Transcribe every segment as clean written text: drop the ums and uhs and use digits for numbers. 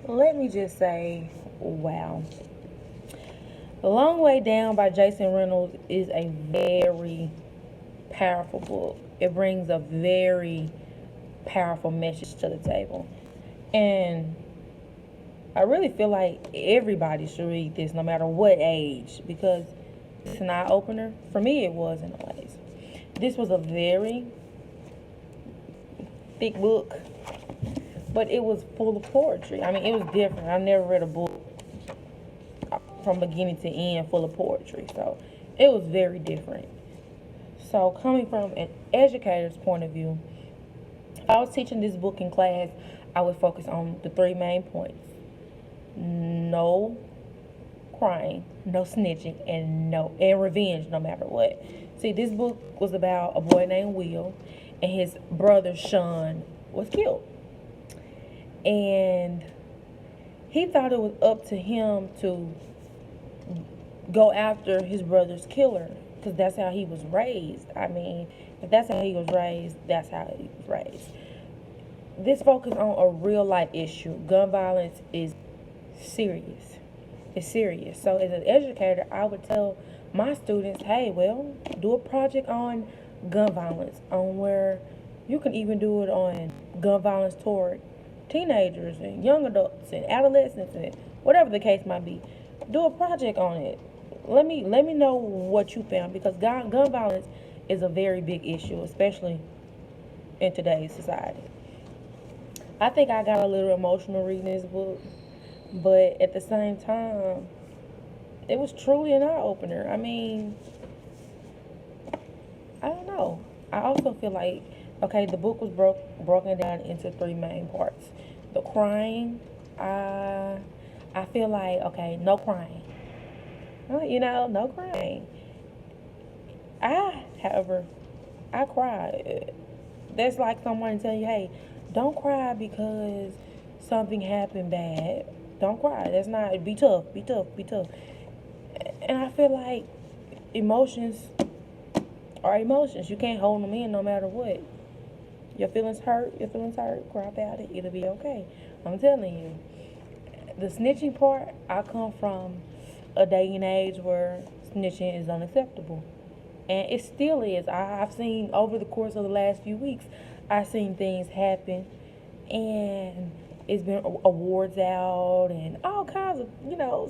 Let me just say, wow. The Long Way Down by Jason Reynolds is a very powerful book. It brings a very powerful message to the table. And I really feel like everybody should read this no matter what age because it's an eye opener. For me, it was in a ways. This was a very thick book, but it was full of poetry. I mean, it was different. I never read a book from beginning to end full of poetry, so it was very different. So, coming from an educator's point of view, if I was teaching this book in class, I would focus on the three main points: no crying, no snitching, and revenge no matter what. See, this book was about a boy named Will and his brother Sean was killed. And he thought it was up to him to go after his brother's killer because that's how he was raised. I mean, if that's how he was raised, that's how he was raised. This focus on a real life issue. Gun violence is serious. It's serious. So as an educator, I would tell my students, hey, well, do a project on gun violence, on where you can even do it on gun violence toward teenagers and young adults and adolescents and whatever the case might be. Do a project on it. Let me know what you found because gun violence is a very big issue, especially in today's society. I think I got a little emotional reading this book, but at the same time, it was truly an eye opener. I mean, I don't know. I also feel like okay, the book was broken down into three main parts. The crying, I feel like okay, no crying. No crying. However, I cried. That's like someone telling you, hey, don't cry because something happened bad. Don't cry. That's not, be tough, be tough, be tough. And I feel like emotions are emotions. You can't hold them in no matter what. Your feelings hurt, cry about it. It'll be okay. I'm telling you. The snitching part, I come from a day and age where snitching is unacceptable. And it still is. I've seen over the course of the last few weeks, I've seen things happen, and it's been awards out and all kinds of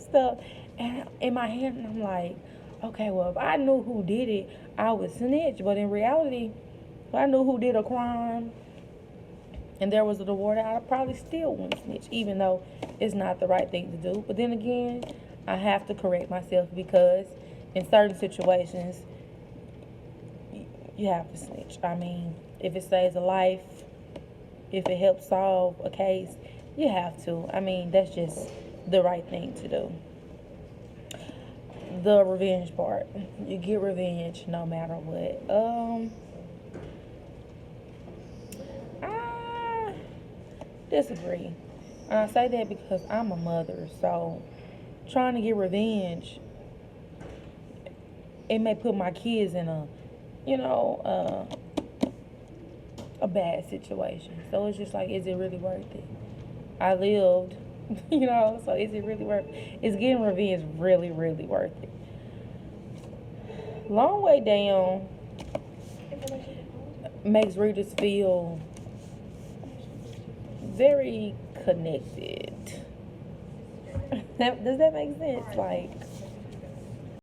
stuff. And in my head, I'm like, okay, well, if I knew who did it, I would snitch. But in reality, if I knew who did a crime and there was an award out, I probably still wouldn't snitch, even though it's not the right thing to do. But then again, I have to correct myself because in certain situations, you have to snitch. I mean, if it saves a life, if it helps solve a case, you have to. I mean, that's just the right thing to do. The revenge part. You get revenge no matter what. I disagree. And I say that because I'm a mother, so trying to get revenge, it may put my kids in you know, a bad situation. So it's just like, is it really worth it? I lived, so is it really worth it? Is getting revenge really, really worth it? Long Way Down makes readers feel very connected. Does that make sense? Like,